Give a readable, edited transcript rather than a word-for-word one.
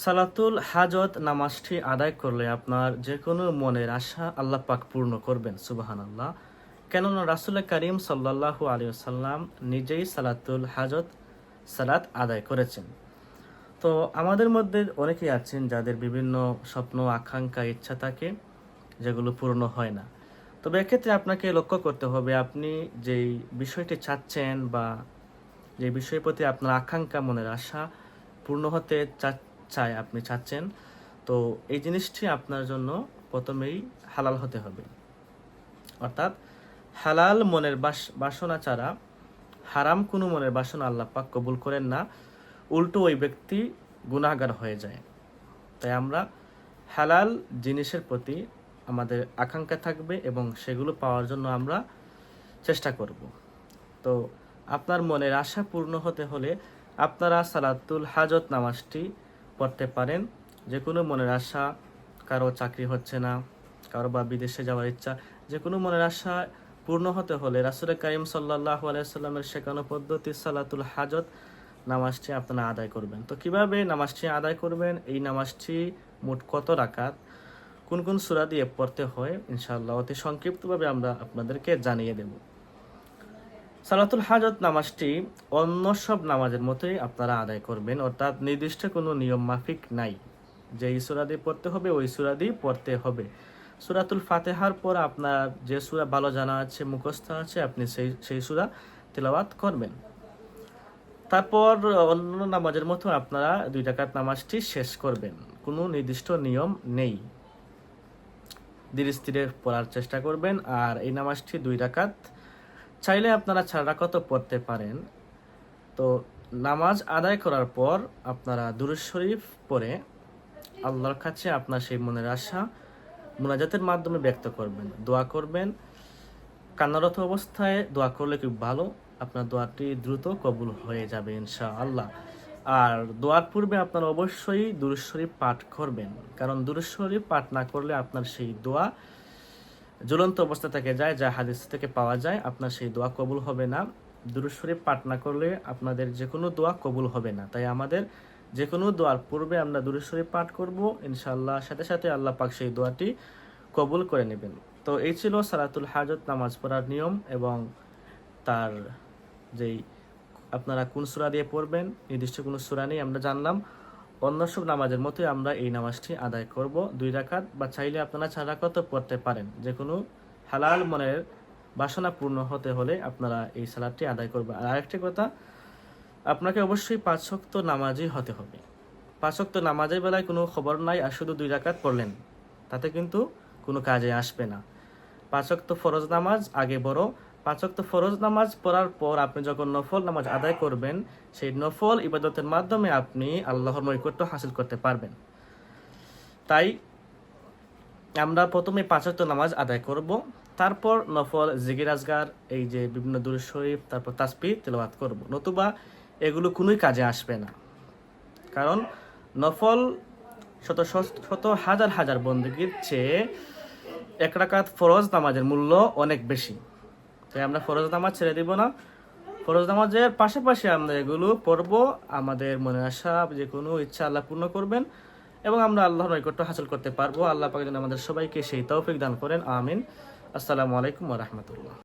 সালাতুল হাজত নামাজটি আদায় করলে আপনার যে কোনো মনের আশা আল্লাহ পাক পূর্ণ করবেন, সুবহানাল্লাহ। কেননা রাসূল করিম সাল্লাল্লাহু আলাইহি ওয়াসাল্লাম নিজেই সালাতুল হাজত সালাত আদায় করেছেন। তো আমাদের মধ্যে অনেকেই আছেন যাদের বিভিন্ন স্বপ্ন, আকাঙ্ক্ষা, ইচ্ছা থাকে যেগুলো পূর্ণ হয় না। তবে এক্ষেত্রে আপনাকে লক্ষ্য করতে হবে আপনি যেই বিষয়টি চাচ্ছেন বা যে বিষয়ের প্রতি আপনার আকাঙ্ক্ষা, মনের আশা পূর্ণ হতে আপনি চাচ্ছেন, তো এই জিনিসটি আপনার জন্য প্রথমেই হালাল হতে হবে। অর্থাৎ হালাল মনের বাসনা ছাড়া হারাম কোনো মনের বাসনা আল্লাহ পাক কবুল করেন না, উল্টো ওই ব্যক্তি গুনাহগার হয়ে যায়। তাই আমরা হালাল জিনিসের প্রতি আমাদের আকাঙ্ক্ষা থাকবে এবং সেগুলো পাওয়ার জন্য আমরা চেষ্টা করব। তো আপনার মনের আশা পূর্ণ হতে হলে আপনারা সালাতুল হাজত নামাজটি পড়তে পারেন। যে কোনো মনের আশা, কারো চাকরি হচ্ছে না, কারো বা বিদেশে যাওয়ার ইচ্ছা, যে কোনো মনের আশা পূর্ণ হতে হলে রাসূল করিম সাল্লাল্লাহু আলাইহি সাল্লামের শেখানো পদ্ধতি সালাতুল হাজত নামাজটি আপনারা আদায় করবেন। তো কিভাবে নামাজটি আদায় করবেন, এই নামাজটি মোট কত রাকাত, কোন কোন সূরা দিয়ে পড়তে হয়, ইনশাআল্লাহ অতি সংক্ষিপ্তভাবে আমরা আপনাদেরকে জানিয়ে দেব। সালাতুল হাজত নামাজটি অন্য সব নামাজের মতোই আপনারা আদায় করবেন, অর্থাৎ নির্দিষ্ট কোনো নিয়ম মাফিক নাই যে এই সূরা দিয়ে পড়তে হবে, ওই সূরা দিয়ে পড়তে হবে। সূরাতুল ফাতিহার পর আপনার যে সূরা ভালো জানা আছে, মুখস্থ আছে, আপনি সেই সূরা তেলাওয়াত করবেন। তারপর অন্য নামাজের মতো আপনারা 2 রাকাত নামাজটি শেষ করবেন। কোনো নির্দিষ্ট নিয়ম নেই, ধীরে ধীরে পড়ার চেষ্টা করবেন। আর এই নামাজটি 2 রাকাত, চাইলে আপনারা 4 রাকাতও পড়তে পারেন। তো নামাজ আদায় করার পর আপনারা দুরূদ শরীফ পড়ে আল্লাহর কাছে আপনার সেই মনের আশা মুনাজাতের মাধ্যমে ব্যক্ত করবেন, দোয়া করবেন। কান্নারত অবস্থায় দোয়া করলে খুব ভালো, আপনার দোয়াটি দ্রুত কবুল হয়ে যাবে ইনশাআল্লাহ। আর দোয়ার পূর্বে আপনারা অবশ্যই দুরূদ শরীফ পাঠ করবেন, কারণ দুরূদ শরীফ পাঠ না করলে আপনার সেই দোয়া ঝুলন্ত অবস্থা থেকে যায়, যা হাদিস থেকে পাওয়া যায়, আপনার সেই দোয়া কবুল হবে না। দুরূদ শরীফ পাঠ না করলে আপনাদের যে কোনো দোয়া কবুল হবে না। তাই আমাদের যে কোনো দোয়ার পূর্বে আমরা দুরূদ শরীফ পাঠ করব, ইনশাআল্লাহ সাথে সাথে আল্লাহ পাক সেই দোয়াটি কবুল করে নেবেন। তো এই ছিল সালাতুল হাজত নামাজ পড়ার নিয়ম এবং তার যেই আপনারা কোন সূরা দিয়ে পড়বেন, নির্দিষ্ট কোনো সূরা নেই, আমরা জানলাম। অন্য সব নামাজের মতোই আমরা এই নামাজটি আদায় করব 2 রাকাত, বা চাইলে আপনারা 4 রাকাতও পড়তে পারেন। যে কোনো হালাল মনের বাসনা পূর্ণ হতে হলে আপনারা এই সালাতটি আদায় করবেন। আর আরেকটি কথা, আপনাকে অবশ্যই 5 ওয়াক্ত নামাজই হতে হবে। 5 ওয়াক্ত নামাজের বেলায় কোনো খবর নাই আর শুধু 2 রাকাত পড়লেন, তাতে কিন্তু কোনো কাজে আসবে না। 5 ওয়াক্ত ফরজ নামাজ আগে বড়। 5 ওয়াক্ত ফরজ নামাজ পড়ার পর আপনি যখন নফল নামাজ আদায় করবেন, সেই নফল ইবাদতের মাধ্যমে আপনি আল্লাহর নৈকট্য হাসিল করতে পারবেন। তাই আমরা প্রথমে 5 ওয়াক্ত নামাজ আদায় করব, তারপর নফল জিকির আজগার, এই যে বিভিন্ন দুরূদ শরীফ, তারপর তাসবিহ তেলাওয়াত করব। নতুবা এগুলো কোনোই কাজে আসবে না, কারণ নফল শত শত হাজার হাজার বন্দেগীর চেয়ে 1 রাকাত ফরজ নামাজের মূল্য অনেক বেশি। তাই আমরা ফরজ নামাজ ছেড়ে দিব না, ফরজ নামাজের পাশাপাশি আমরা এগুলো পড়ব। আমাদের মনের আশা, যে কোনো ইচ্ছা আল্লাহ পূর্ণ করবেন এবং আমরা আল্লাহর নৈকট্য হাসিল করতে পারবো। আল্লাহ পাক যেন আমাদের সবাইকে সেই তৌফিক দান করেন, আমিন। আসসালামু আলাইকুম ওয়া রাহমাতুল্লাহ।